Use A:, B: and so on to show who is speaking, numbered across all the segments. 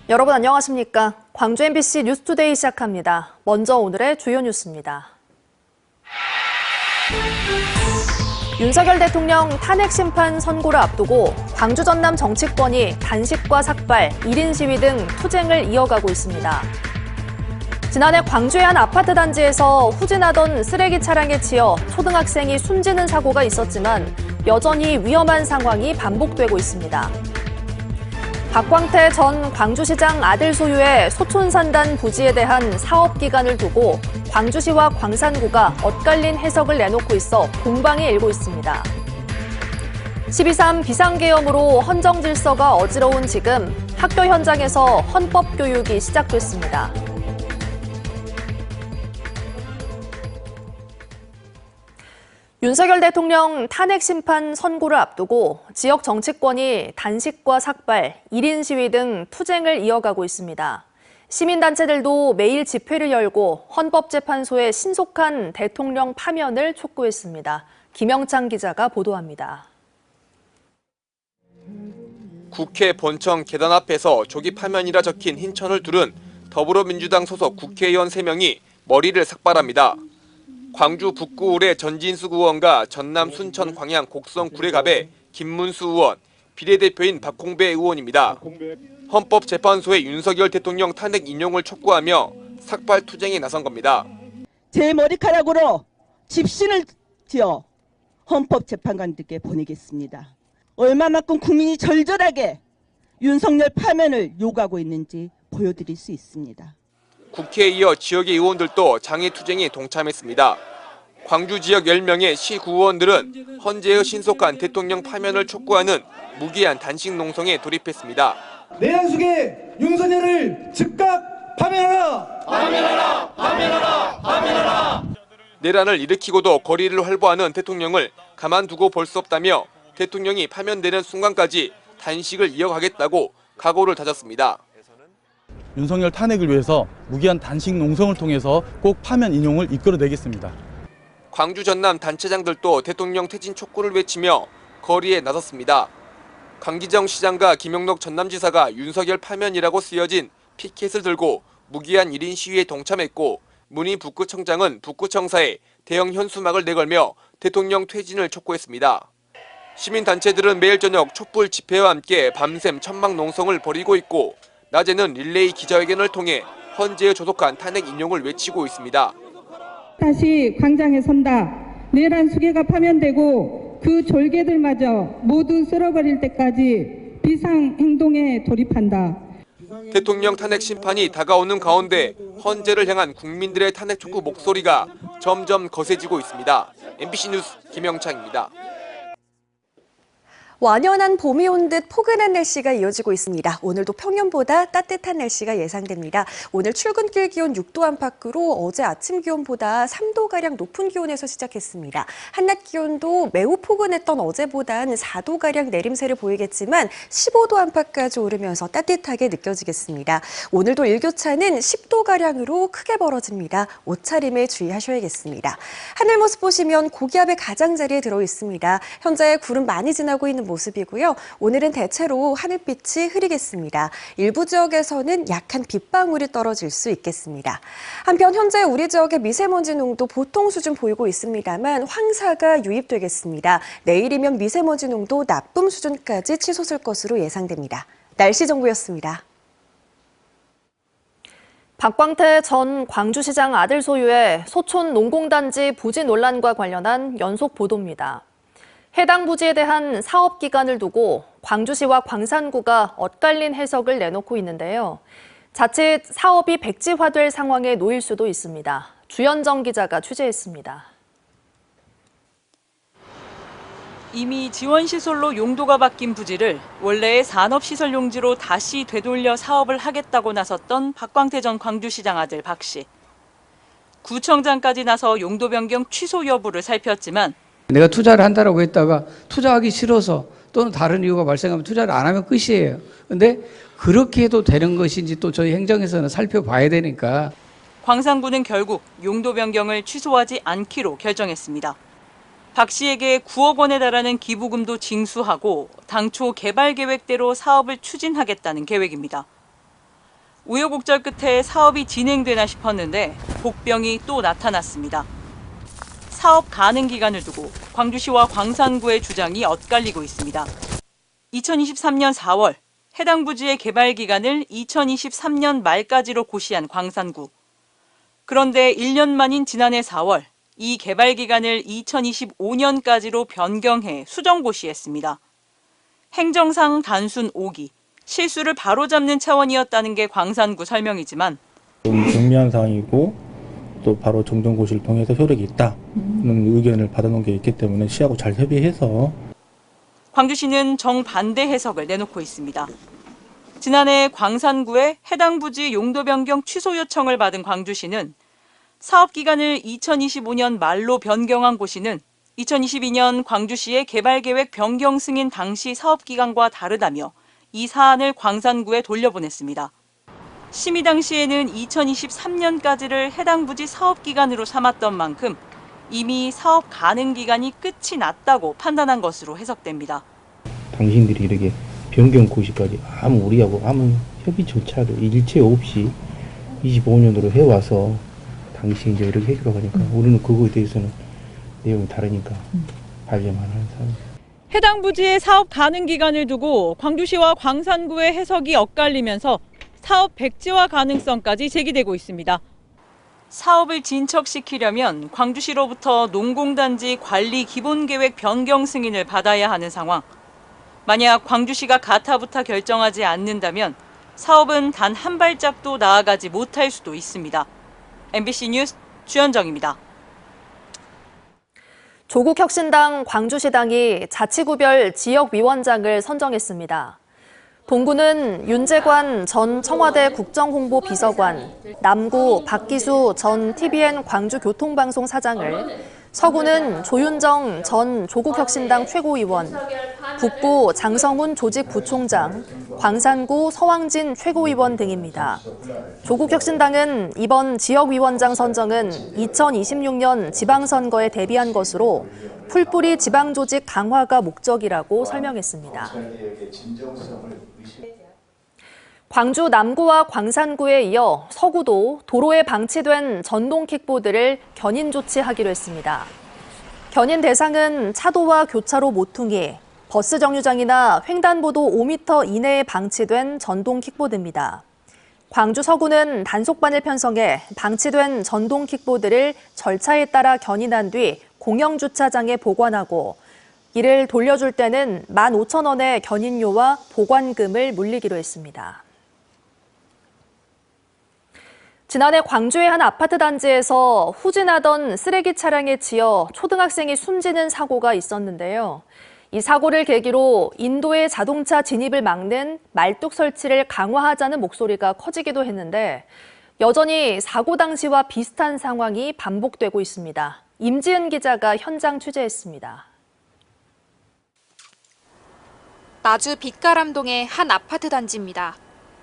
A: 여러분 안녕하십니까? 광주 MBC 뉴스투데이 시작합니다. 먼저 오늘의 주요 뉴스입니다. 윤석열 대통령 탄핵 심판 선고를 앞두고 광주 전남 정치권이 단식과 삭발, 1인 시위 등 투쟁을 이어가고 있습니다. 지난해 광주의 한 아파트 단지에서 후진하던 쓰레기 차량에 치여 초등학생이 숨지는 사고가 있었지만 여전히 위험한 상황이 반복되고 있습니다. 박광태 전 광주시장 아들 소유의 소촌산단 부지에 대한 사업 기간을 두고 광주시와 광산구가 엇갈린 해석을 내놓고 있어 공방이 일고 있습니다. 12.3 비상계엄으로 헌정 질서가 어지러운 지금 학교 현장에서 헌법 교육이 시작됐습니다. 윤석열 대통령 탄핵 심판 선고를 앞두고 지역 정치권이 단식과 삭발, 1인 시위 등 투쟁을 이어가고 있습니다. 시민단체들도 매일 집회를 열고 헌법재판소의 신속한 대통령 파면을 촉구했습니다. 김영창 기자가 보도합니다.
B: 국회 본청 계단 앞에서 조기 파면이라 적힌 흰천을 두른 더불어민주당 소속 국회의원 3명이 머리를 삭발합니다. 광주 북구울의 전진수 의원과 전남 순천 광양 곡성 구례갑의 김문수 의원, 비례대표인 박홍배 의원입니다. 헌법재판소의 윤석열 대통령 탄핵 인용을 촉구하며 삭발 투쟁에 나선 겁니다.
C: 제 머리카락으로 집신을 지어 헌법재판관들께 보내겠습니다. 얼마만큼 국민이 절절하게 윤석열 파면을 요구하고 있는지 보여드릴 수 있습니다.
B: 국회에 이어 지역의 의원들도 장애 투쟁에 동참했습니다. 광주 지역 10명의 시구의원들은 헌재의 신속한 대통령 파면을 촉구하는 무기한 단식 농성에 돌입했습니다.
D: 내란숙의 윤석열을 즉각 파면하라! 파면하라! 파면하라! 파면하라!
B: 내란을 일으키고도 거리를 활보하는 대통령을 가만두고 볼 수 없다며 대통령이 파면되는 순간까지 단식을 이어가겠다고 각오를 다졌습니다.
E: 윤석열 탄핵을 위해서 무기한 단식 농성을 통해서 꼭 파면 인용을 이끌어내겠습니다.
B: 광주 전남 단체장들도 대통령 퇴진 촉구를 외치며 거리에 나섰습니다. 강기정 시장과 김용록 전남지사가 윤석열 파면이라고 쓰여진 피켓을 들고 무기한 1인 시위에 동참했고 문희 북구청장은 북구청사에 대형 현수막을 내걸며 대통령 퇴진을 촉구했습니다. 시민단체들은 매일 저녁 촛불 집회와 함께 밤샘 천막 농성을 벌이고 있고 낮에는 릴레이 기자회견을 통해 헌재의 조속한 탄핵 인용을 외치고 있습니다.
F: 다시 광장에 선다. 내란 수계가 파면되고 그 졸개들마저 모두 쓸어버릴 때까지 비상행동에 돌입한다.
B: 대통령 탄핵 심판이 다가오는 가운데 헌재를 향한 국민들의 탄핵 촉구 목소리가 점점 거세지고 있습니다. MBC 뉴스 김영창입니다.
G: 완연한 봄이 온 듯 포근한 날씨가 이어지고 있습니다. 오늘도 평년보다 따뜻한 날씨가 예상됩니다. 오늘 출근길 기온 6도 안팎으로 어제 아침 기온보다 3도가량 높은 기온에서 시작했습니다. 한낮 기온도 매우 포근했던 어제보단 4도가량 내림세를 보이겠지만 15도 안팎까지 오르면서 따뜻하게 느껴지겠습니다. 오늘도 일교차는 10도가량으로 크게 벌어집니다. 옷차림에 주의하셔야겠습니다. 하늘 모습 보시면 고기압의 가장자리에 들어 있습니다. 현재 구름 많이 지나고 있는 모습이고요. 오늘은 대체로 하늘빛이 흐리겠습니다. 일부 지역에서는 약한 빗방울이 떨어질 수 있겠습니다. 한편 현재 우리 지역의 미세먼지 농도 보통 수준 보이고 있습니다만 황사가 유입되겠습니다. 내일이면 미세먼지 농도 나쁨 수준까지 치솟을 것으로 예상됩니다. 날씨 정보였습니다.
A: 박광태 전 광주시장 아들 소유의 소촌 농공단지 부지 논란과 관련한 연속 보도입니다. 해당 부지에 대한 사업 기간을 두고 광주시와 광산구가 엇갈린 해석을 내놓고 있는데요. 자칫 사업이 백지화될 상황에 놓일 수도 있습니다. 주현정 기자가 취재했습니다.
H: 이미 지원시설로 용도가 바뀐 부지를 원래의 산업시설 용지로 다시 되돌려 사업을 하겠다고 나섰던 박광태 전 광주시장 아들 박 씨. 구청장까지 나서 용도 변경 취소 여부를 살폈지만
I: 내가 투자를 한다라고 했다가 투자하기 싫어서 또는 다른 이유가 발생하면 투자를 안 하면 끝이에요. 근데 그렇게 해도 되는 것인지 또 저희 행정에서는 살펴봐야 되니까.
H: 광산구는 결국 용도 변경을 취소하지 않기로 결정했습니다. 박 씨에게 9억 원에 달하는 기부금도 징수하고 당초 개발 계획대로 사업을 추진하겠다는 계획입니다. 우여곡절 끝에 사업이 진행되나 싶었는데 복병이 또 나타났습니다. 사업 가능 기간을 두고 광주시와 광산구의 주장이 엇갈리고 있습니다. 2023년 4월 해당 부지의 개발 기간을 2023년 말까지로 고시한 광산구. 그런데 1년 만인 지난해 4월 이 개발 기간을 2025년까지로 변경해 수정 고시했습니다. 행정상 단순 오기, 실수를 바로잡는 차원이었다는 게 광산구 설명이지만
J: 좀 경미한 사항이고 또 바로 정정고시를 통해서 효력이 있다는 의견을 받아놓은 게 있기 때문에 시하고 잘 협의해서
H: 광주시는 정반대 해석을 내놓고 있습니다. 지난해 광산구에 해당 부지 용도 변경 취소 요청을 받은 광주시는 사업 기간을 2025년 말로 변경한 고시는 2022년 광주시의 개발계획 변경 승인 당시 사업 기간과 다르다며 이 사안을 광산구에 돌려보냈습니다. 심의 당시에는 2023년까지를 해당 부지 사업 기간으로 삼았던 만큼 이미 사업 가능 기간이 끝이 났다고 판단한 것으로 해석됩니다.
J: 당신들이 이렇게 변경 고시까지 우리하고 아무 협의 절차를 일체 없이 25년으로 해와서 당시 이제 이렇게 해주라고 하니까 우리는 그거에 대해서는 내용이 다르니까 반려만 하는 사람.
H: 해당 부지의 사업 가능 기간을 두고 광주시와 광산구의 해석이 엇갈리면서 사업 백지화 가능성까지 제기되고 있습니다. 사업을 진척시키려면 광주시로부터 농공단지 관리 기본계획 변경 승인을 받아야 하는 상황. 만약 광주시가 가타부타 결정하지 않는다면 사업은 단 한 발짝도 나아가지 못할 수도 있습니다. MBC 뉴스 주현정입니다.
A: 조국혁신당 광주시당이 자치구별 지역위원장을 선정했습니다. 동구는 윤재관 전 청와대 국정홍보비서관, 남구 박기수 전 TVN 광주교통방송 사장을, 서구는 조윤정 전 조국혁신당 최고위원, 북구 장성훈 조직부총장, 광산구 서왕진 최고위원 등입니다. 조국혁신당은 이번 지역위원장 선정은 2026년 지방선거에 대비한 것으로 풀뿌리 지방조직 강화가 목적이라고 설명했습니다. 광주 남구와 광산구에 이어 서구도 도로에 방치된 전동 킥보드를 견인 조치하기로 했습니다. 견인 대상은 차도와 교차로 모퉁이, 버스 정류장이나 횡단보도 5m 이내에 방치된 전동 킥보드입니다. 광주 서구는 단속반을 편성해 방치된 전동 킥보드를 절차에 따라 견인한 뒤 공영주차장에 보관하고 이를 돌려줄 때는 15,000원의 견인료와 보관금을 물리기로 했습니다. 지난해 광주의 한 아파트 단지에서 후진하던 쓰레기 차량에 치여 초등학생이 숨지는 사고가 있었는데요. 이 사고를 계기로 인도의 자동차 진입을 막는 말뚝 설치를 강화하자는 목소리가 커지기도 했는데 여전히 사고 당시와 비슷한 상황이 반복되고 있습니다. 임지은 기자가 현장 취재했습니다.
K: 나주 빛가람동의 한 아파트 단지입니다.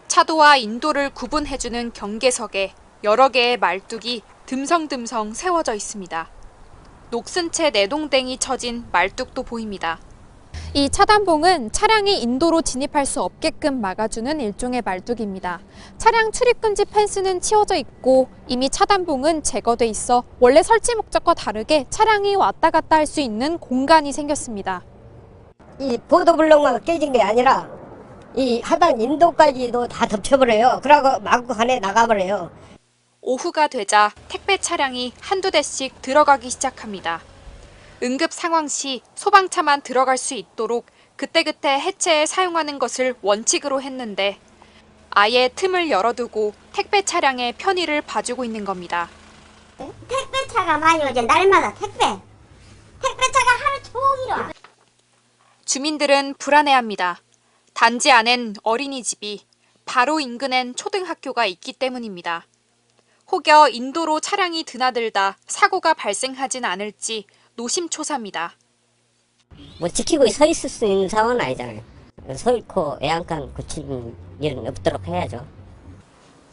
K: 차도와 인도를 구분해주는 경계석에 여러 개의 말뚝이 듬성듬성 세워져 있습니다. 녹슨 채 내동댕이 쳐진 말뚝도 보입니다.
L: 이 차단봉은 차량이 인도로 진입할 수 없게끔 막아주는 일종의 말뚝입니다. 차량 출입금지 펜스는 치워져 있고 이미 차단봉은 제거돼 있어 원래 설치 목적과 다르게 차량이 왔다 갔다 할 수 있는 공간이 생겼습니다.
M: 이 보도블록만 깨진 게 아니라 이 하단 인도까지도 다 덮쳐버려요. 그러고 막판에 나가버려요.
K: 오후가 되자 택배 차량이 한두 대씩 들어가기 시작합니다. 응급 상황 시 소방차만 들어갈 수 있도록 그때그때 해체에 사용하는 것을 원칙으로 했는데 아예 틈을 열어두고 택배 차량의 편의를 봐주고 있는 겁니다.
M: 택배차가 많이 오죠. 날마다 택배차가 하루 종일 와.
K: 주민들은 불안해합니다. 단지 안엔 어린이집이, 바로 인근엔 초등학교가 있기 때문입니다. 혹여 인도로 차량이 드나들다 사고가 발생하진 않을지 노심초사입니다.
M: 뭐 지키고 서 있을 수 있는 상황은 아니잖아요. 서 있고 애양간 고치는 일은 없도록 해야죠.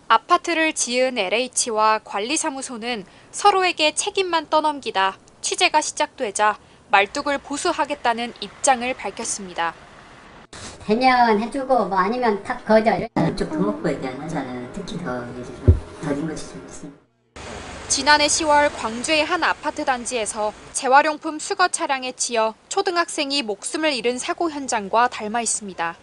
K: 아파트를 지은 LH와 관리사무소는 서로에게 책임만 떠넘기다 취재가 시작되자 말뚝을 보수하겠다는 입장을 밝혔습니다.
M: 해면 해주고 뭐 아니면 탁 거절.
N: 쪽 부목부에 대한 여자는 특히 더 이제 좀 더딘 것이 좀 있습니다.
K: 지난해 10월 광주의 한 아파트 단지에서 재활용품 수거 차량에 치여 초등학생이 목숨을 잃은 사고 현장과 닮아 있습니다.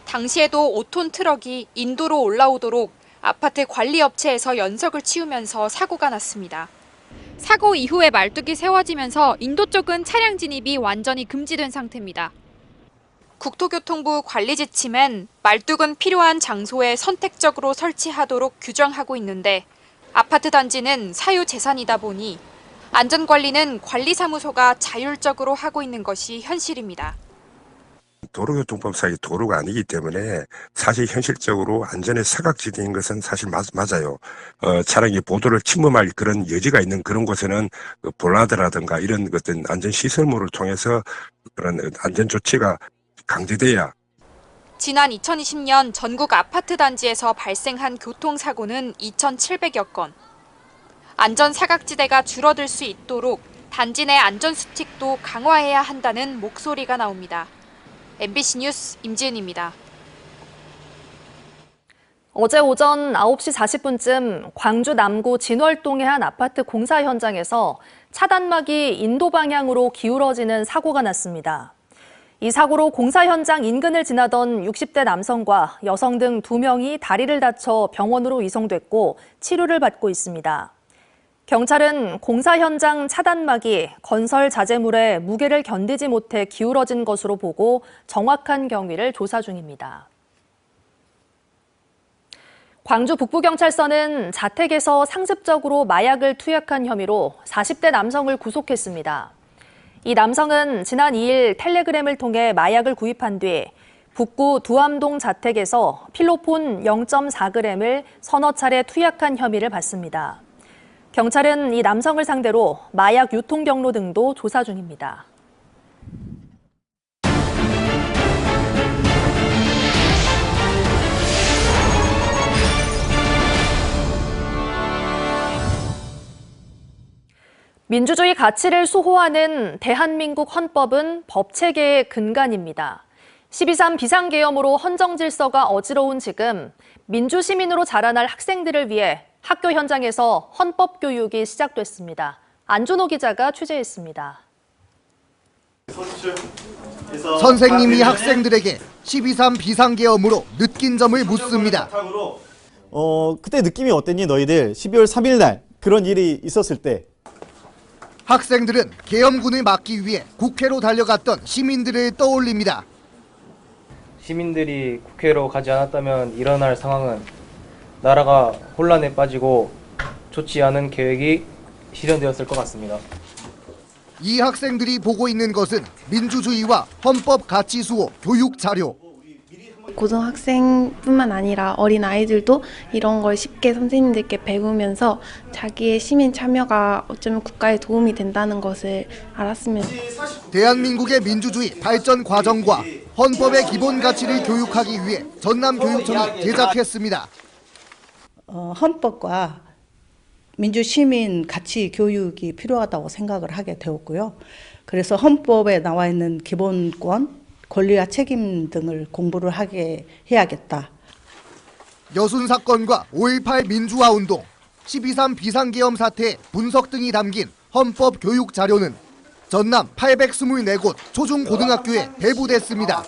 K: 당시에도 5톤 트럭이 인도로 올라오도록 아파트 관리업체에서 연석을 치우면서 사고가 났습니다. 사고 이후에 말뚝이 세워지면서 인도 쪽은 차량 진입이 완전히 금지된 상태입니다. 국토교통부 관리 지침엔 말뚝은 필요한 장소에 선택적으로 설치하도록 규정하고 있는데 아파트 단지는 사유재산이다 보니 안전관리는 관리사무소가 자율적으로 하고 있는 것이 현실입니다.
O: 도로교통법상의 도로가 아니기 때문에 사실 현실적으로 안전에 사각지대인 것은 사실 맞아요. 차량이 보도를 침범할 그런 여지가 있는 그런 곳에는 볼라드라든가 이런 어떤 안전시설물을 통해서 그런 안전조치가 강제돼야.
K: 지난 2020년 전국 아파트 단지에서 발생한 교통사고는 2,700여 건. 안전 사각지대가 줄어들 수 있도록 단지 내 안전수칙도 강화해야 한다는 목소리가 나옵니다. MBC 뉴스 임지은입니다.
A: 어제 오전 9시 40분쯤 광주 남구 진월동의 한 아파트 공사 현장에서 차단막이 인도 방향으로 기울어지는 사고가 났습니다. 이 사고로 공사 현장 인근을 지나던 60대 남성과 여성 등 2명이 다리를 다쳐 병원으로 이송됐고 치료를 받고 있습니다. 경찰은 공사 현장 차단막이 건설 자재물의 무게를 견디지 못해 기울어진 것으로 보고 정확한 경위를 조사 중입니다. 광주 북부경찰서는 자택에서 상습적으로 마약을 투약한 혐의로 40대 남성을 구속했습니다. 이 남성은 지난 2일 텔레그램을 통해 마약을 구입한 뒤 북구 두암동 자택에서 필로폰 0.4g을 서너 차례 투약한 혐의를 받습니다. 경찰은 이 남성을 상대로 마약 유통 경로 등도 조사 중입니다. 민주주의 가치를 수호하는 대한민국 헌법은 법체계의 근간입니다. 12.3 비상계엄으로 헌정 질서가 어지러운 지금 민주시민으로 자라날 학생들을 위해 학교 현장에서 헌법 교육이 시작됐습니다. 안준호 기자가 취재했습니다.
P: 선생님이 학생들에게 12.3 비상계엄으로 느낀 점을 묻습니다.
Q: 그때 느낌이 어땠니 너희들? 12월 3일 날 그런 일이 있었을 때.
P: 학생들은 계엄군을 막기 위해 국회로 달려갔던 시민들을 떠올립니다.
R: 시민들이 국회로 가지 않았다면 일어날 상황은 나라가 혼란에 빠지고 좋지 않은 계획이 실현되었을 것 같습니다.
P: 이 학생들이 보고 있는 것은 민주주의와 헌법 가치 수호 교육 자료.
S: 고등학생뿐만 아니라 어린 아이들도 이런 걸 쉽게 선생님들께 배우면서 자기의 시민 참여가 어쩌면 국가에 도움이 된다는 것을 알았으면.
P: 대한민국의 민주주의 발전 과정과 헌법의 기본 가치를 교육하기 위해 전남교육청이 제작했습니다.
T: 헌법과 민주시민 가치 교육이 필요하다고 생각을 하게 되었고요. 그래서 헌법에 나와 있는 기본권, 권리와 책임 등을 공부를 하게 해야겠다.
P: 여순 사건과 5.18 민주화 운동, 12.3 비상계엄 사태의 분석 등이 담긴 헌법 교육 자료는 전남 824곳 초중고등학교에 배부됐습니다.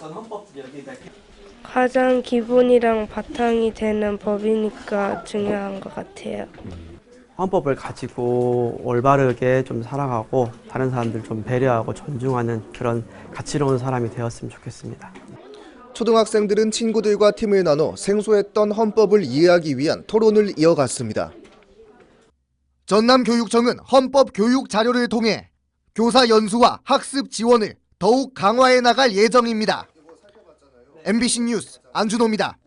U: 가장 기본이랑 바탕이 되는 법이니까 중요한 것 같아요.
V: 헌법을 가지고 올바르게 좀 살아가고 다른 사람들 좀 배려하고 존중하는 그런 가치로운 사람이 되었으면 좋겠습니다.
P: 초등학생들은 친구들과 팀을 나눠 생소했던 헌법을 이해하기 위한 토론을 이어갔습니다. 전남교육청은 헌법 교육 자료를 통해 교사 연수와 학습 지원을 더욱 강화해 나갈 예정입니다. MBC 뉴스 안준호입니다.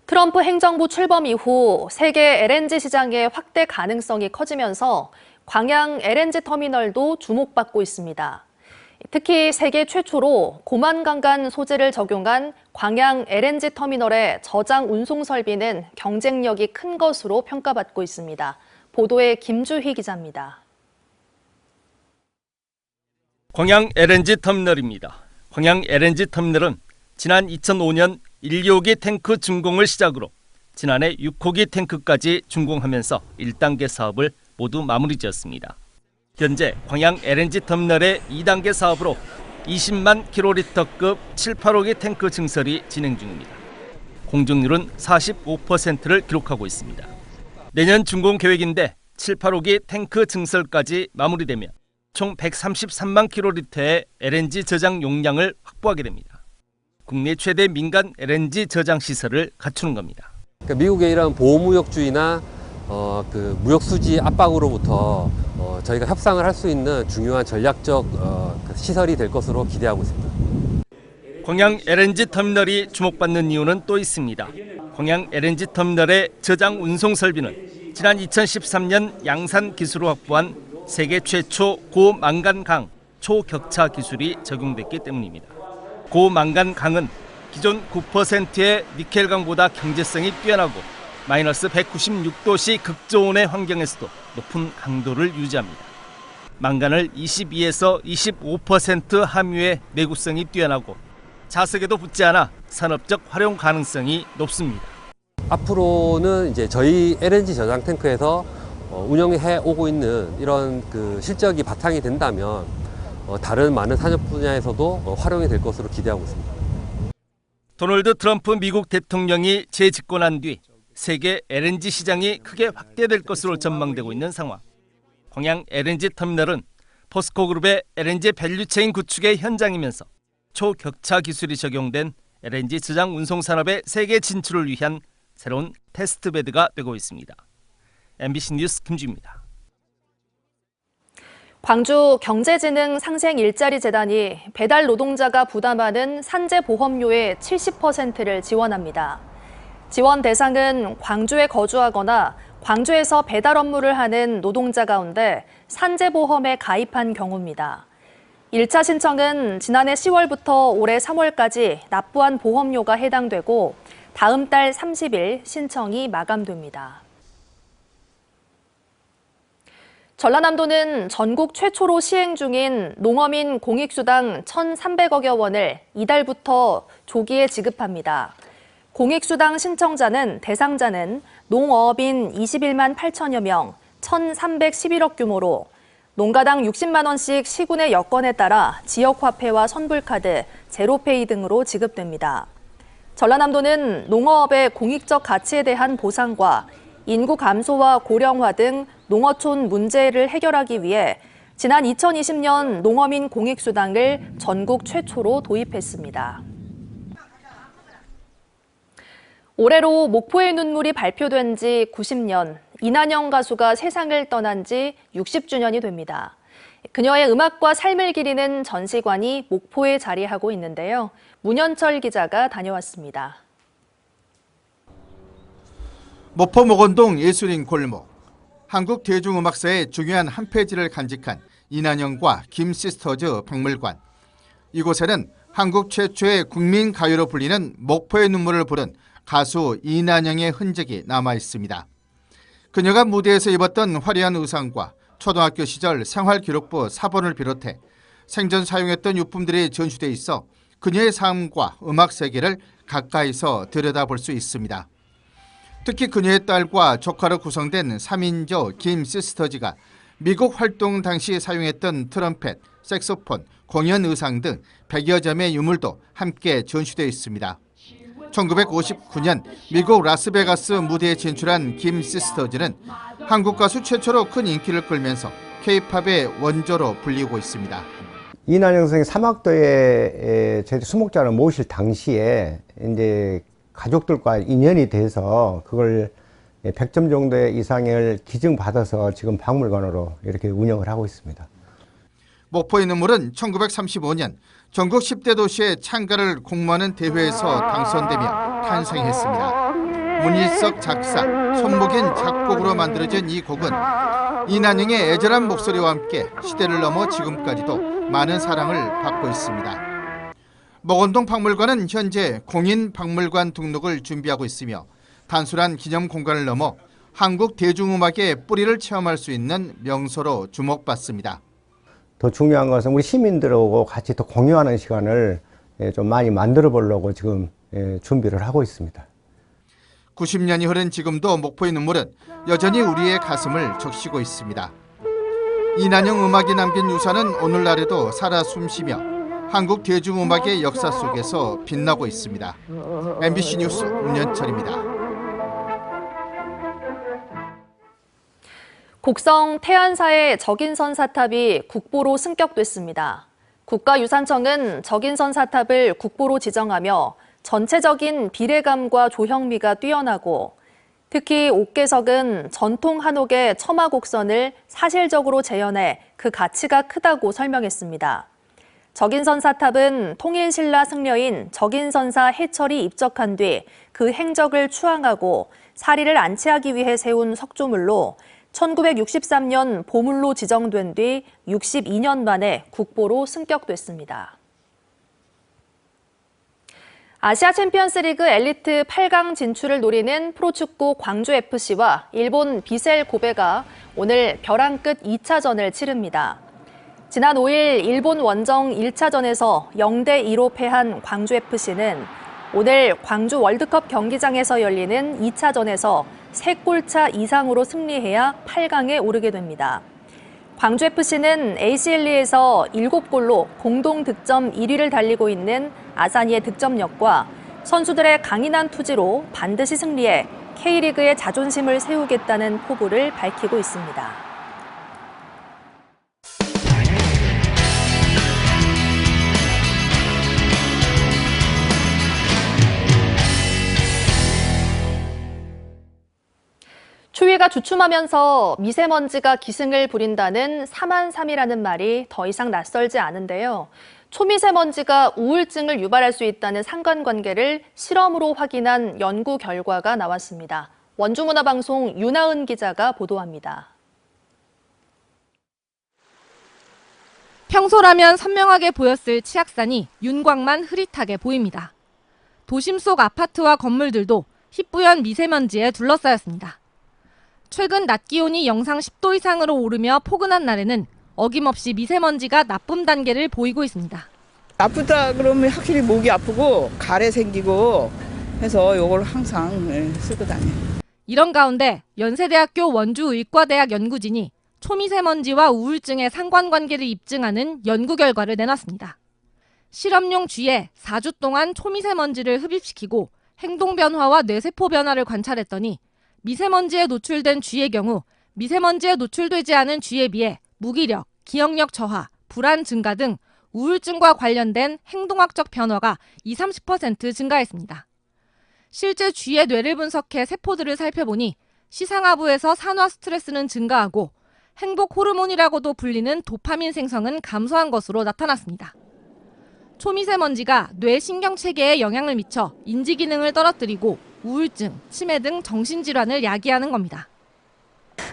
A: 트럼프 행정부 출범 이후 세계 LNG 시장의 확대 가능성이 커지면서 광양 LNG 터미널도 주목받고 있습니다. 특히 세계 최초로 고만강간 소재를 적용한 광양 LNG 터미널의 저장 운송 설비는 경쟁력이 큰 것으로 평가받고 있습니다. 보도에 김주희 기자입니다.
W: 광양 LNG 터미널입니다.
C: 광양 LNG 터미널은 지난 2005년 1호기 탱크 준공을 시작으로 지난해 6호기 탱크까지 준공하면서 1단계 사업을 모두 마무리 지었습니다. 현재 광양 LNG 터미널의 2단계 사업으로 20만 킬로리터급 7, 8호기 탱크 증설이 진행 중입니다. 공정률은 45%를 기록하고 있습니다. 내년 준공 계획인데 7, 8호기 탱크 증설까지 마무리되면 총 133만 킬로리터의 LNG 저장 용량을 확보하게 됩니다. 국내 최대 민간 LNG 저장 시설을 갖추는 겁니다.
D: 그러니까 미국의 이런 보호무역주의나 그 무역 수지 압박으로부터 저희가 협상을 할 수 있는 중요한 전략적 시설이 될 것으로 기대하고 있습니다.
C: 광양 LNG 터미널이 주목받는 이유는 또 있습니다. 광양 LNG 터미널의 저장 운송 설비는 지난 2013년 양산 기술을 확보한 세계 최초 고망간강 초격차 기술이 적용됐기 때문입니다. 고망간강은 기존 9%의 니켈강보다 경제성이 뛰어나고 마이너스 196도씨 극저온의 환경에서도 높은 강도를 유지합니다. 망간을 22에서 25% 함유의 내구성이 뛰어나고 자석에도 붙지 않아 산업적 활용 가능성이 높습니다.
D: 앞으로는 이제 저희 LNG 저장 탱크에서 운영해 오고 있는 이런 그 실적이 바탕이 된다면 다른 많은 산업 분야에서도 활용이 될 것으로 기대하고 있습니다.
C: 도널드 트럼프 미국 대통령이 재집권한 뒤 세계 LNG 시장이 크게 확대될 것으로 전망되고 있는 상황. 광양 LNG 터미널은 포스코그룹의 LNG 밸류체인 구축의 현장이면서 초격차 기술이 적용된 LNG 저장 운송 산업의 세계 진출을 위한 새로운 테스트베드가 되고 있습니다. MBC 뉴스 김주입니다.
A: 광주 경제지능상생일자리재단이 배달 노동자가 부담하는 산재보험료의 70%를 지원합니다. 지원 대상은 광주에 거주하거나 광주에서 배달 업무를 하는 노동자 가운데 산재보험에 가입한 경우입니다. 1차 신청은 지난해 10월부터 올해 3월까지 납부한 보험료가 해당되고 다음 달 30일 신청이 마감됩니다. 전라남도는 전국 최초로 시행 중인 농어민 공익수당 1,300억여 원을 이달부터 조기에 지급합니다. 공익수당 신청자는 대상자는 농어업인 21만 8천여 명, 1,311억 규모로 농가당 60만 원씩 시군의 여건에 따라 지역화폐와 선불카드, 제로페이 등으로 지급됩니다. 전라남도는 농어업의 공익적 가치에 대한 보상과 인구 감소와 고령화 등 농어촌 문제를 해결하기 위해 지난 2020년 농어민 공익수당을 전국 최초로 도입했습니다. 올해로 목포의 눈물이 발표된 지 90년, 이난영 가수가 세상을 떠난 지 60주년이 됩니다. 그녀의 음악과 삶을 기리는 전시관이 목포에 자리하고 있는데요. 문현철 기자가 다녀왔습니다.
W: 목포 목원동 예술인 골목. 한국 대중음악사의 중요한 한 페이지를 간직한 이난영과 김시스터즈 박물관. 이곳에는 한국 최초의 국민 가요로 불리는 목포의 눈물을 부른 가수 이난영의 흔적이 남아 있습니다. 그녀가 무대에서 입었던 화려한 의상과 초등학교 시절 생활기록부 사본을 비롯해 생전 사용했던 유품들이 전시돼 있어 그녀의 삶과 음악 세계를 가까이서 들여다볼 수 있습니다. 특히 그녀의 딸과 조카로 구성된 3인조 김 시스터즈가 미국 활동 당시 사용했던 트럼펫, 색소폰, 공연 의상 등 100여 점의 유물도 함께 전시되어 있습니다. 1959년 미국 라스베가스 무대에 진출한 김 시스터즈는 한국 가수 최초로 큰 인기를 끌면서 K-팝의 원조로 불리고 있습니다.
X: 이난영 선생님 사막도에 저희 수목장을 모실 당시에 이제 가족들과 인연이 돼서 그걸 100점 정도의 이상을 기증받아서 지금 박물관으로 이렇게 운영을 하고 있습니다.
W: 목포의 눈물은 1935년 전국 10대 도시의 창가를 공모하는 대회에서 당선되며 탄생했습니다. 문일석 작사, 손목인 작곡으로 만들어진 이 곡은 이난영의 애절한 목소리와 함께 시대를 넘어 지금까지도 많은 사랑을 받고 있습니다. 목원동 박물관은 현재 공인 박물관 등록을 준비하고 있으며 단순한 기념 공간을 넘어 한국 대중음악의 뿌리를 체험할 수 있는 명소로 주목받습니다.
X: 더 중요한 것은 우리 시민들하고 같이 더 공유하는 시간을 좀 많이 만들어 보려고 지금 준비를 하고 있습니다.
W: 90년이 흐른 지금도 목포의 눈물은 여전히 우리의 가슴을 적시고 있습니다. 이난영 음악이 남긴 유산은 오늘날에도 살아 숨쉬며 한국 대중음악의 역사 속에서 빛나고 있습니다. MBC 뉴스 문현철입니다.
A: 곡성 태안사의 적인선 사탑이 국보로 승격됐습니다. 국가유산청은 적인선 사탑을 국보로 지정하며 전체적인 비례감과 조형미가 뛰어나고 특히 옥계석은 전통 한옥의 처마 곡선을 사실적으로 재현해 그 가치가 크다고 설명했습니다. 적인선 사탑은 통일신라 승려인 적인선사 해철이 입적한 뒤 그 행적을 추앙하고 사리를 안치하기 위해 세운 석조물로 1963년 보물로 지정된 뒤 62년 만에 국보로 승격됐습니다. 아시아 챔피언스리그 엘리트 8강 진출을 노리는 프로축구 광주FC와 일본 비셀 고베가 오늘 벼랑 끝 2차전을 치릅니다. 지난 5일 일본 원정 1차전에서 0대2로 패한 광주FC는 오늘 광주 월드컵 경기장에서 열리는 2차전에서 3골차 이상으로 승리해야 8강에 오르게 됩니다. 광주FC는 ACL에서 7골로 공동 득점 1위를 달리고 있는 아사히의 득점력과 선수들의 강인한 투지로 반드시 승리해 K리그의 자존심을 세우겠다는 포부를 밝히고 있습니다. 추위가 주춤하면서 미세먼지가 기승을 부린다는 4만3이라는 말이 더 이상 낯설지 않은데요. 초미세먼지가 우울증을 유발할 수 있다는 상관관계를 실험으로 확인한 연구 결과가 나왔습니다. 원주문화방송 윤하은 기자가 보도합니다.
B: 평소라면 선명하게 보였을 치악산이 윤곽만 흐릿하게 보입니다. 도심 속 아파트와 건물들도 희뿌연 미세먼지에 둘러싸였습니다. 최근 낮 기온이 영상 10도 이상으로 오르며 포근한 날에는 어김없이 미세먼지가 나쁨 단계를 보이고 있습니다.
E: 아프다 그러면 확실히 목이 아프고 가래 생기고 해서 이걸 항상 쓰고 다녀요.
B: 이런 가운데 연세대학교 원주의과대학 연구진이 초미세먼지와 우울증의 상관관계를 입증하는 연구 결과를 내놨습니다. 실험용 쥐에 4주 동안 초미세먼지를 흡입시키고 행동 변화와 뇌세포 변화를 관찰했더니 미세먼지에 노출된 쥐의 경우 미세먼지에 노출되지 않은 쥐에 비해 무기력, 기억력 저하, 불안 증가 등 우울증과 관련된 행동학적 변화가 20-30% 증가했습니다. 실제 쥐의 뇌를 분석해 세포들을 살펴보니 시상하부에서 산화 스트레스는 증가하고 행복 호르몬이라고도 불리는 도파민 생성은 감소한 것으로 나타났습니다. 초미세먼지가 뇌 신경체계에 영향을 미쳐 인지 기능을 떨어뜨리고 우울증, 치매 등 정신질환을 야기하는 겁니다.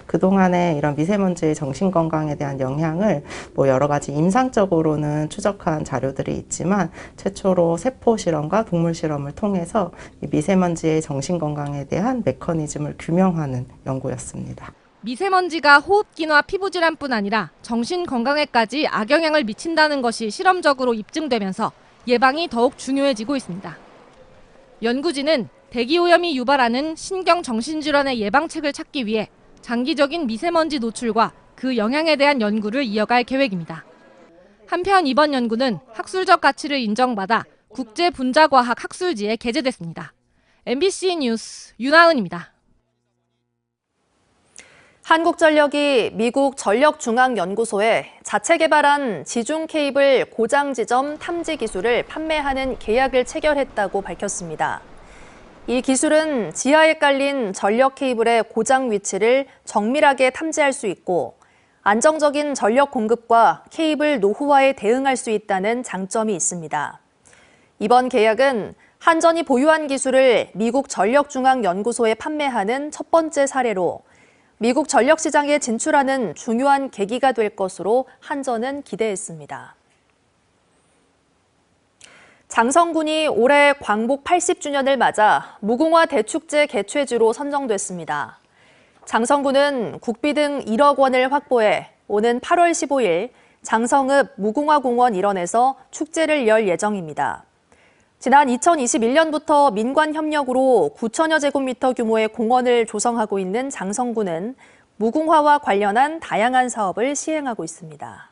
F: 그동안에 이런 미세먼지의 정신건강에 대한 영향을 여러 가지 임상적으로는 추적한 자료들이 있지만 최초로 세포 실험과 동물 실험을 통해서 이 미세먼지의 정신건강에 대한 메커니즘을 규명하는 연구였습니다.
B: 미세먼지가 호흡기나 피부질환뿐 아니라 정신건강에까지 악영향을 미친다는 것이 실험적으로 입증되면서 예방이 더욱 중요해지고 있습니다. 연구진은 대기오염이 유발하는 신경정신질환의 예방책을 찾기 위해 장기적인 미세먼지 노출과 그 영향에 대한 연구를 이어갈 계획입니다. 한편 이번 연구는 학술적 가치를 인정받아 국제분자과학 학술지에 게재됐습니다. MBC 뉴스 윤하은입니다.
A: 한국전력이 미국 전력중앙연구소에 자체 개발한 지중 케이블 고장 지점 탐지 기술을 판매하는 계약을 체결했다고 밝혔습니다. 이 기술은 지하에 깔린 전력 케이블의 고장 위치를 정밀하게 탐지할 수 있고 안정적인 전력 공급과 케이블 노후화에 대응할 수 있다는 장점이 있습니다. 이번 계약은 한전이 보유한 기술을 미국 전력중앙연구소에 판매하는 첫 번째 사례로 미국 전력 시장에 진출하는 중요한 계기가 될 것으로 한전은 기대했습니다. 장성군이 올해 광복 80주년을 맞아 무궁화 대축제 개최지로 선정됐습니다. 장성군은 국비 등 1억 원을 확보해 오는 8월 15일 장성읍 무궁화공원 일원에서 축제를 열 예정입니다. 지난 2021년부터 민관 협력으로 9천여 제곱미터 규모의 공원을 조성하고 있는 장성군은 무궁화와 관련한 다양한 사업을 시행하고 있습니다.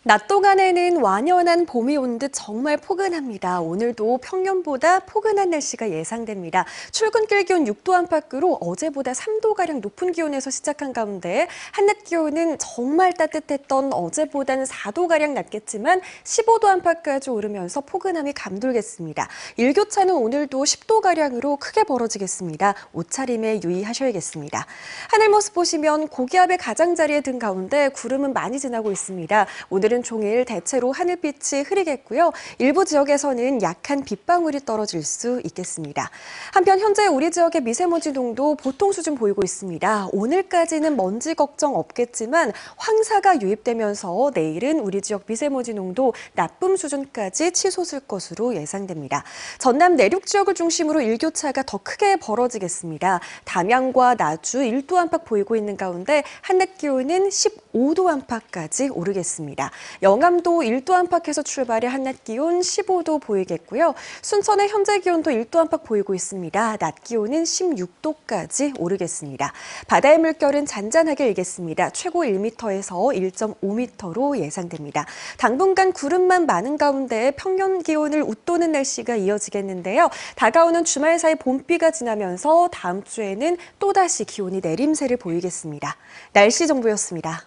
G: 낮 동안에는 완연한 봄이 온 듯 정말 포근합니다. 오늘도 평년보다 포근한 날씨가 예상됩니다. 출근길 기온 6도 안팎으로 어제보다 3도가량 높은 기온에서 시작한 가운데 한낮 기온은 정말 따뜻했던 어제보다는 4도가량 낮겠지만 15도 안팎까지 오르면서 포근함이 감돌겠습니다. 일교차는 오늘도 10도가량으로 크게 벌어지겠습니다. 옷차림에 유의하셔야겠습니다. 하늘 모습 보시면 고기압의 가장자리에 든 가운데 구름은 많이 지나고 있습니다. 오늘은 종일 대체로 하늘빛이 흐리겠고요. 일부 지역에서는 약한 빗방울이 떨어질 수 있겠습니다. 한편 현재 우리 지역의 미세먼지 농도 보통 수준 보이고 있습니다. 오늘까지는 먼지 걱정 없겠지만 황사가 유입되면서 내일은 우리 지역 미세먼지 농도 나쁨 수준까지 치솟을 것으로 예상됩니다. 전남 내륙 지역을 중심으로 일교차가 더 크게 벌어지겠습니다. 담양과 나주 1도 안팎 보이고 있는 가운데 한낮 기온은 15도 안팎까지 오르겠습니다. 영암도 1도 안팎에서 출발해 한낮 기온 15도 보이겠고요. 순천의 현재 기온도 1도 안팎 보이고 있습니다. 낮 기온은 16도까지 오르겠습니다. 바다의 물결은 잔잔하게 일겠습니다. 최고 1m에서 1.5m로 예상됩니다. 당분간 구름만 많은 가운데 평년 기온을 웃도는 날씨가 이어지겠는데요. 다가오는 주말 사이 봄비가 지나면서 다음 주에는 또다시 기온이 내림세를 보이겠습니다. 날씨 정보였습니다.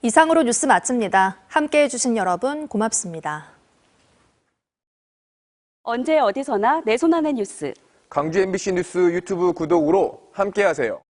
A: 이상으로 뉴스 마칩니다. 함께해 주신 여러분 고맙습니다.
H: 언제 어디서나 내 손 안의 뉴스.
I: 광주 MBC 뉴스 유튜브 구독으로 함께하세요.